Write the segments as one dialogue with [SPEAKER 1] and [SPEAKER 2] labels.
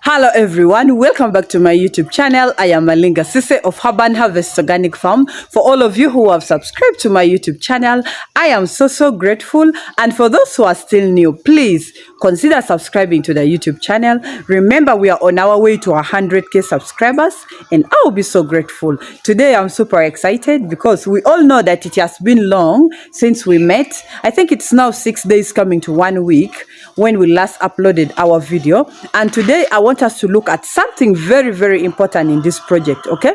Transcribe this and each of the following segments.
[SPEAKER 1] Hello everyone, welcome back to my YouTube channel. I am Malinga Sise of Urban Harvest Organic Farm. For all of you who have subscribed to my YouTube channel, I am so grateful. And for those who are still new, please consider subscribing to the YouTube channel. Remember, we are on our way to 100k subscribers and I will be so grateful. Today I'm super excited because we all know that it has been long since we met. I think it's now 6 days coming to 1 week when we last uploaded our video, and today I want us to look at something very important in this project. Okay,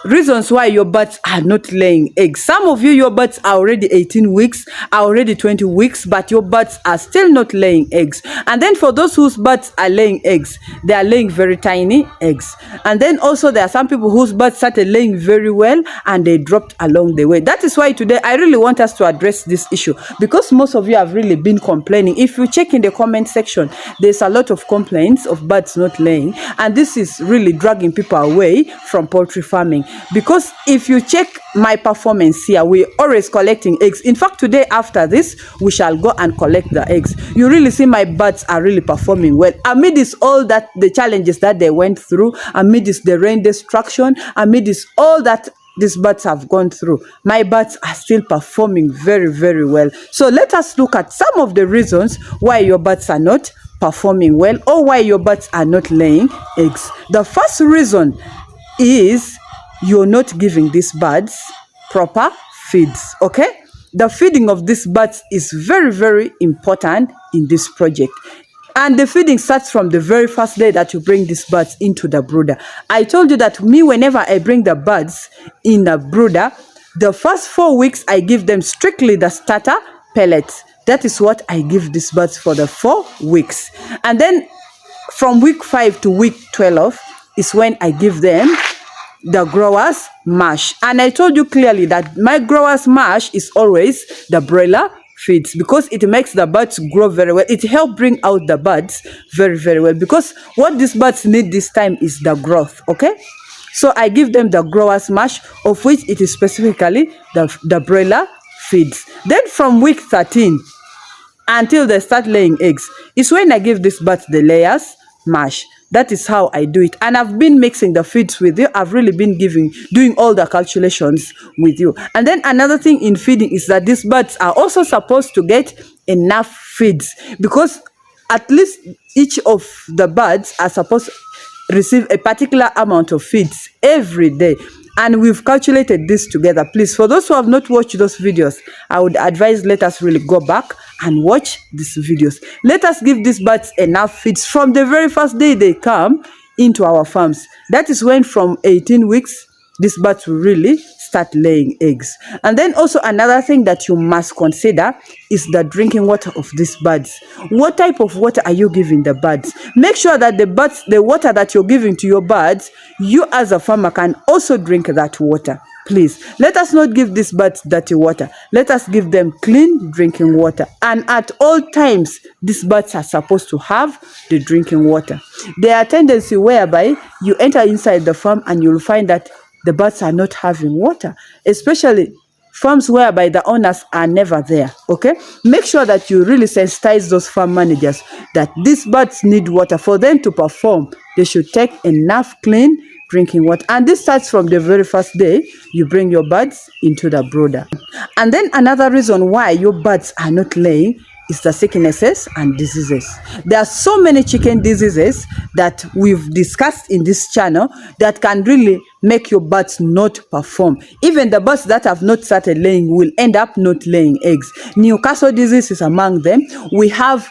[SPEAKER 1] reasons why your birds are not laying eggs. Some of you, your birds are already 18 weeks, are already 20 weeks, but your birds are still not laying eggs. And then for those whose birds are laying eggs, they are laying very tiny eggs. And then also there are some people whose birds started laying very well and they dropped along the way. That is why today I really want us to address this issue, because most of you have really been complaining. If you check in the comment section, there's a lot of complaints of birds not laying, and this is really dragging people away from poultry farming. Because if you check my performance here, we're always collecting eggs. In fact, today after this we shall go and collect the eggs. You really see my birds are really performing well amidst all that, the challenges that they went through, amidst the rain destruction, amidst all that these birds have gone through. My birds are still performing very well. So let us look at some of the reasons why your birds are not performing well, or why your birds are not laying eggs. The first reason is you're not giving these birds proper feeds. Okay, the feeding of these birds is very important in this project. And the feeding starts from the very first day that you bring these birds into the brooder. I told you that whenever I bring the birds in the brooder, the first 4 weeks I give them strictly the starter pellets. That is what I give these birds for the 4 weeks. And then from week 5 to week 12 is when I give them the growers mash. And I told you clearly that my growers mash is always the broiler feeds, because it makes the birds grow very well. It helps bring out the birds very well, because what these birds need this time is the growth. Okay, so I give them the growers mash, of which it is specifically the broiler feeds. Then from week 13 until they start laying eggs is when I give these birds the layers mash. That is how I do it, and I've been mixing the feeds with you. I've really been doing all the calculations with you. And then another thing in feeding is that these birds are also supposed to get enough feeds, because at least each of the birds are supposed to receive a particular amount of feeds every day. And we've calculated this together. Please, for those who have not watched those videos, I would advise, let us really go back and watch these videos. Let us give these birds enough feeds from the very first day they come into our farms. That is when from 18 weeks, these birds will really start laying eggs. And then also another thing that you must consider is the drinking water of these birds. What type of water are you giving the birds? Make sure that the water that you're giving to your birds, you as a farmer can also drink that water. Please, let us not give these birds dirty water. Let us give them clean drinking water. And at all times, these birds are supposed to have the drinking water. There are tendency whereby you enter inside the farm and you'll find that the birds are not having water, especially farms whereby the owners are never there. Okay, make sure that you really sensitize those farm managers that these birds need water. For them to perform, they should take enough clean drinking water, and this starts from the very first day you bring your birds into the brooder. And then another reason why your birds are not laying is the sicknesses and diseases. There are so many chicken diseases that we've discussed in this channel that can really make your birds not perform. Even the birds that have not started laying will end up not laying eggs. Newcastle disease is among them. We have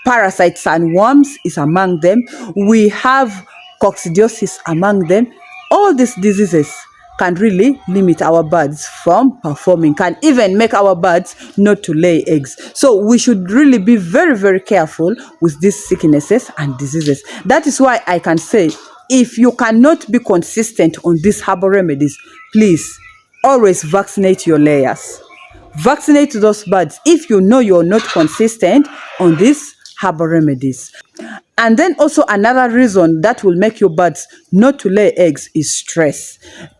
[SPEAKER 1] parasites and worms is among them. We have coccidiosis among them. All these diseases can really limit our birds from performing, can even make our birds not to lay eggs. So we should really be very careful with these sicknesses and diseases. That is why I can say, if you cannot be consistent on these herbal remedies, please always vaccinate your layers. Vaccinate those birds if you know you're not consistent on these herbal remedies. And then also another reason that will make your birds not to lay eggs is stress.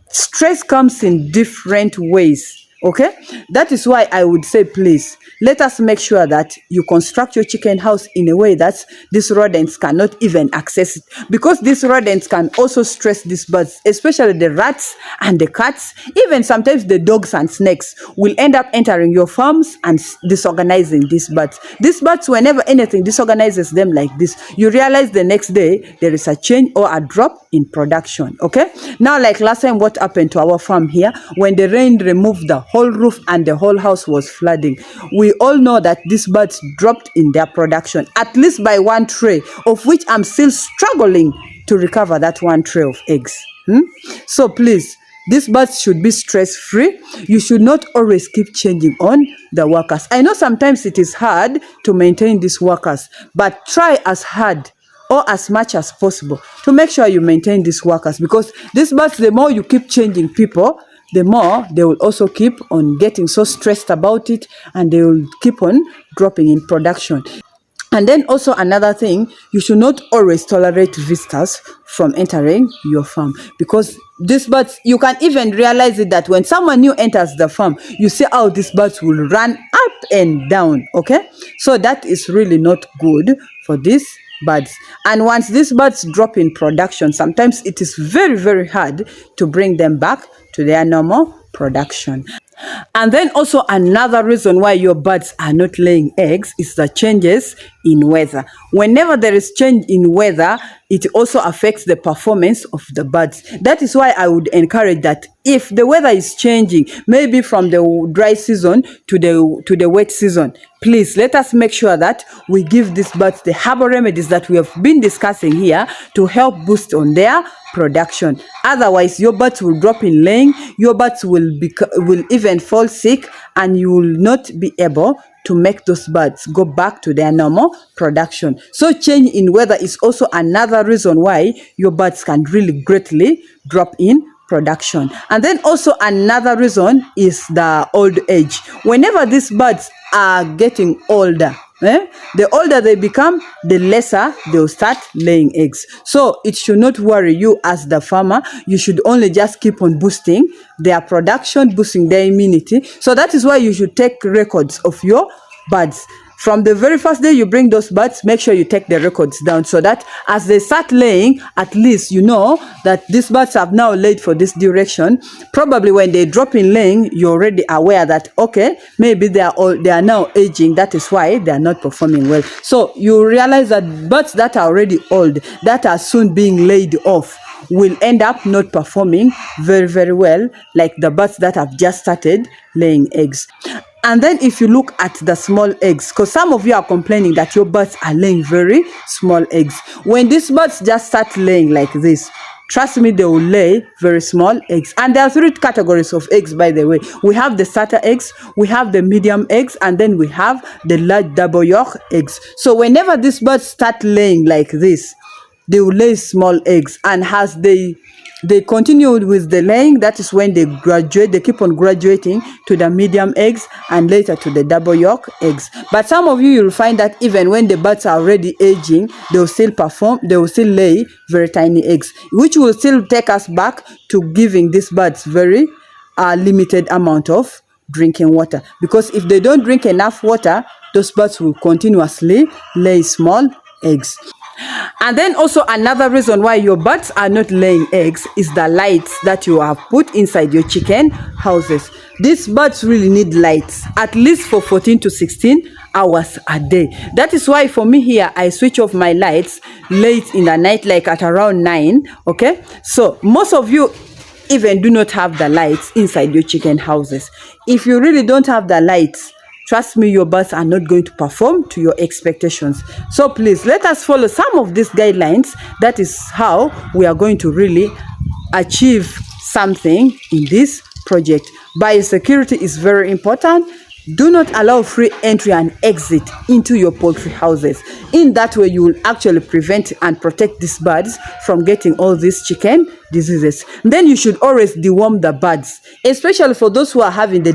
[SPEAKER 1] Stress comes in different ways. Okay, that is why I would say, please let us make sure that you construct your chicken house in a way that these rodents cannot even access it, because these rodents can also stress these birds, especially the rats and the cats. Even sometimes the dogs and snakes will end up entering your farms and disorganizing these birds. These birds, whenever anything disorganizes them like this, you realize the next day there is a change or a drop in production. Okay, now like last time, what happened to our farm here when the rain removed the whole roof and the whole house was flooding? We all know that these birds dropped in their production, at least by one tray, of which I'm still struggling to recover that one tray of eggs. So please, these birds should be stress-free. You should not always keep changing on the workers. I know sometimes it is hard to maintain these workers, but try as hard or as much as possible to make sure you maintain these workers, because these birds, the more you keep changing people, the more they will also keep on getting so stressed about it, and they will keep on dropping in production. And then also another thing, you should not always tolerate visitors from entering your farm, because these birds, you can even realize it that when someone new enters the farm, you see how these birds will run up and down. Okay, so that is really not good for these birds. And once these birds drop in production, sometimes it is very, very hard to bring them back to their normal production. And then also another reason why your birds are not laying eggs is the changes in weather. Whenever there is change in weather, it also affects the performance of the birds. That is why I would encourage that if the weather is changing, maybe from the dry season to the wet season, please let us make sure that we give these birds the herbal remedies that we have been discussing here to help boost on their production. Otherwise, your birds will drop in laying, your birds will even fall sick, and you will not be able to make those birds go back to their normal production. So change in weather is also another reason why your birds can really greatly drop in production. And then also another reason is the old age. Whenever these birds are getting older, the older they become, the lesser they'll start laying eggs. So it should not worry you as the farmer. You should only just keep on boosting their production, boosting their immunity. So that is why you should take records of your birds. From the very first day you bring those birds, make sure you take the records down, so that as they start laying, at least you know that these birds have now laid for this duration. Probably when they drop in laying, you're already aware that, okay, maybe they are now aging. That is why they are not performing well. So you realize that birds that are already old, that are soon being laid off, will end up not performing very, very well like the birds that have just started laying eggs. And then if you look at the small eggs, because some of you are complaining that your birds are laying very small eggs. When these birds just start laying like this, trust me, they will lay very small eggs. And there are three categories of eggs, by the way. We have the starter eggs, we have the medium eggs, and then we have the large double yolk eggs. So whenever these birds start laying like this, they will lay small eggs. And as they continue with the laying, that is when they graduate, they keep on graduating to the medium eggs and later to the double yolk eggs. But some of you will find that even when the birds are already aging, they will still lay very tiny eggs, which will still take us back to giving these birds very limited amount of drinking water. Because if they don't drink enough water, those birds will continuously lay small eggs. And then also another reason why your birds are not laying eggs is the lights that you have put inside your chicken houses. These birds really need lights, at least for 14 to 16 hours a day. That is why for me here, I switch off my lights late in the night, like at around 9. Okay, so most of you even do not have the lights inside your chicken houses. If you really don't have the lights, trust me, your birds are not going to perform to your expectations. So please, let us follow some of these guidelines. That is how we are going to really achieve something in this project. Biosecurity is very important. Do not allow free entry and exit into your poultry houses. In that way, you will actually prevent and protect these birds from getting all these chicken diseases. Then you should always deworm the birds, especially for those who are having the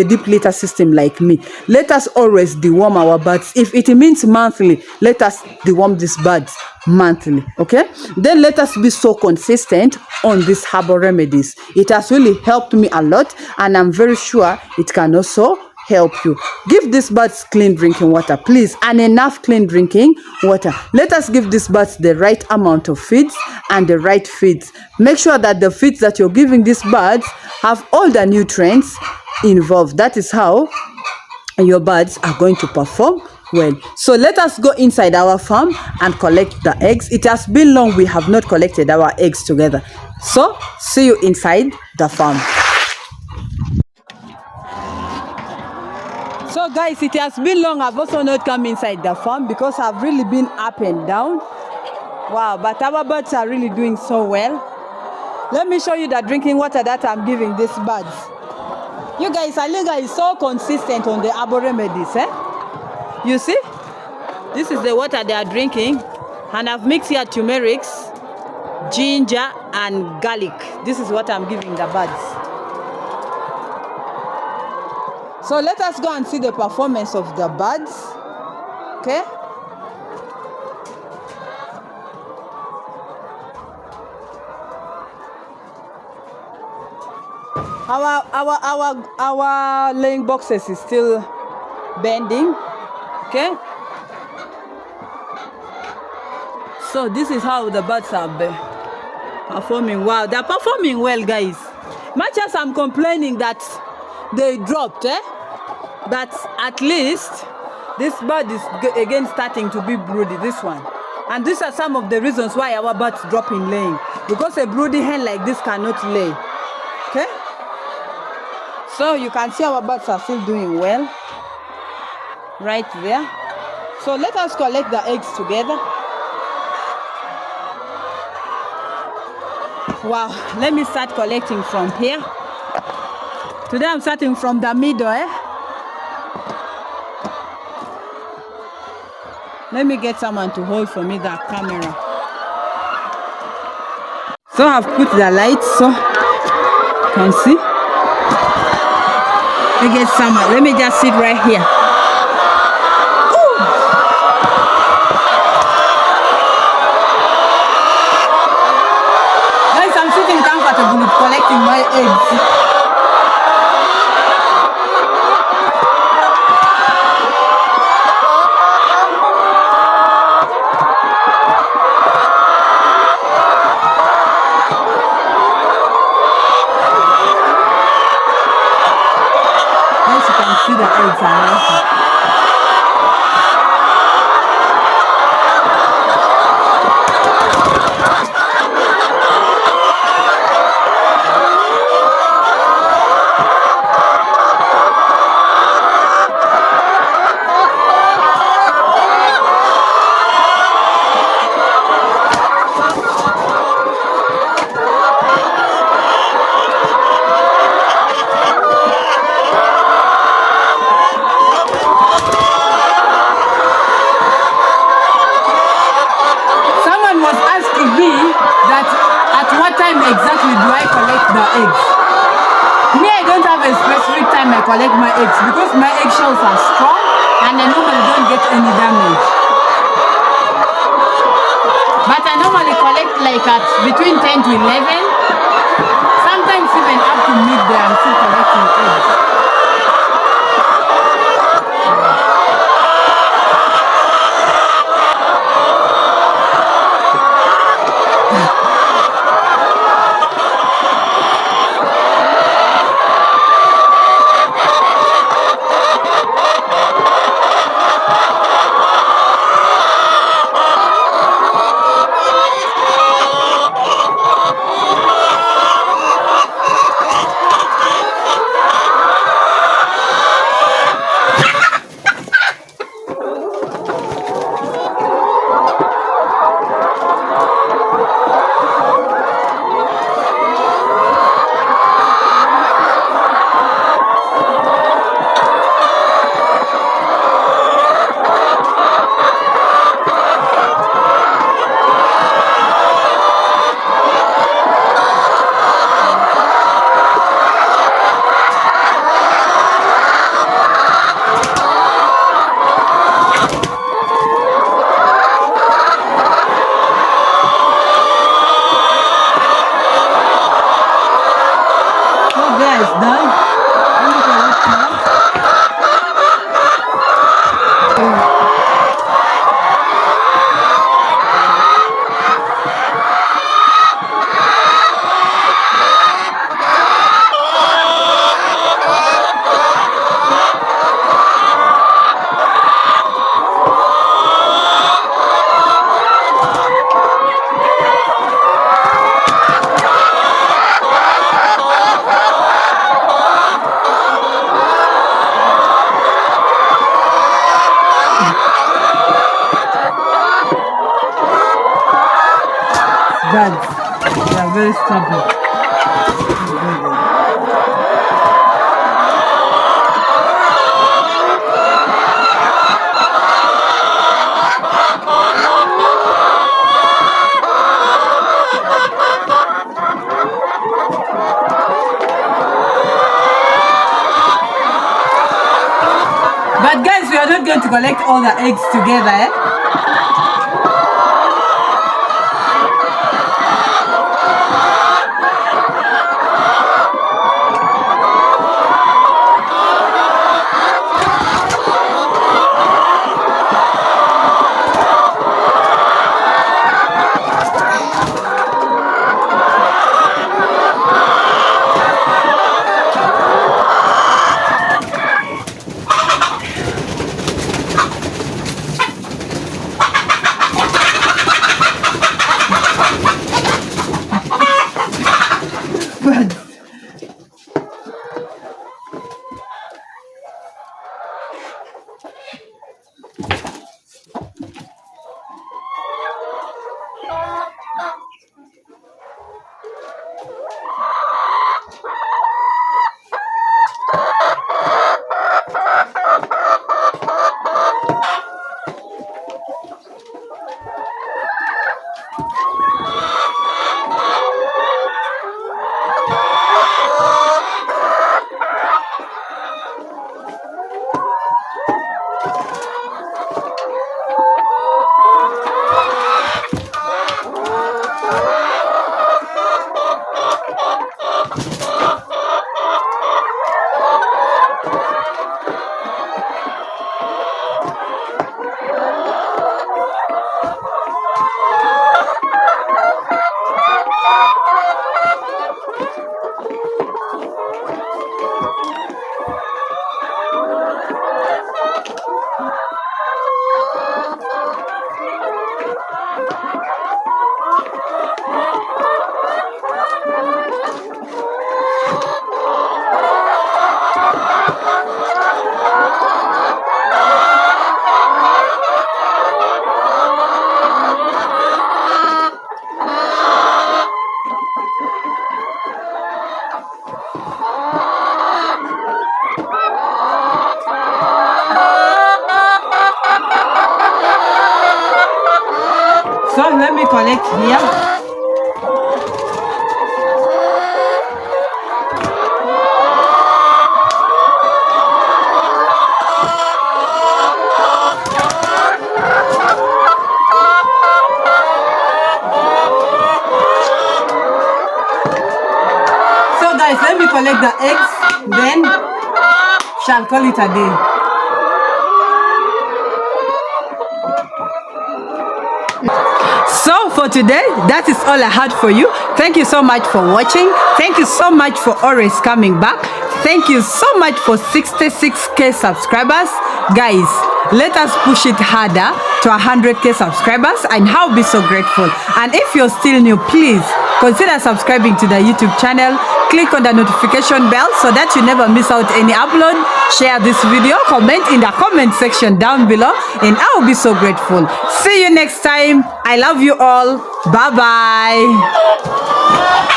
[SPEAKER 1] deep litter system like me. Let us always deworm our birds. If it means monthly, let us deworm these birds monthly. Okay, then let us be so consistent on these herbal remedies. It has really helped me a lot, and I'm very sure it can also help you. Give these birds clean drinking water, please, and enough clean drinking water. Let us give these birds the right amount of feeds and the right feeds. Make sure that the feeds that you're giving these birds have all the nutrients involved. That is how your birds are going to perform well. So let us go inside our farm and collect the eggs. It has been long we have not collected our eggs together. So see you inside the farm. So guys, it has been long. I've also not come inside the farm because I've really been up and down. Wow, but our birds are really doing so well. Let me show you the drinking water that I'm giving these birds. You guys, Alinga is so consistent on the Arbor Remedies, eh? You see? This is the water they are drinking. And I've mixed here turmerics, ginger, and garlic. This is what I'm giving the birds. So let us go and see the performance of the birds. Okay? Our laying boxes is still bending. Okay? So this is how the birds are performing. Wow, they're performing well, guys. Much as I'm complaining that they dropped, but at least this bird is again starting to be broody, this one. And these are some of the reasons why our birds drop in laying. Because a broody hen like this cannot lay. Okay? So you can see our birds are still doing well. Right there. So let us collect the eggs together. Wow, let me start collecting from here. Today I'm starting from the middle, Let me get someone to hold for me the camera. So I've put the lights so you can see. Let me get someone. Let me just sit right here. Ooh. Guys, I'm sitting comfortably collecting my eggs. See the eggs are right. Exactly do I collect the eggs? Me, I don't have a specific time I collect my eggs because my eggshells are strong and I normally don't get any damage. But I normally collect like at between 10 to 11. Sometimes even up to midday I'm still collecting eggs. Birds, they are very stubborn. But guys, we are not going to collect all the eggs together, eh? So let me collect here. So guys, let me collect the eggs, then shall call it a day. So for today, that is all I had for you. Thank you so much for watching. Thank you so much for always coming back. Thank you so much for 66k subscribers. Guys, let us push it harder to 100k subscribers and I'll be so grateful. And if you're still new, please consider subscribing to the YouTube channel. Click on the notification bell so that you never miss out any upload. Share this video, comment in the comment section down below, and I'll be so grateful. See you next time. I love you all. Bye bye.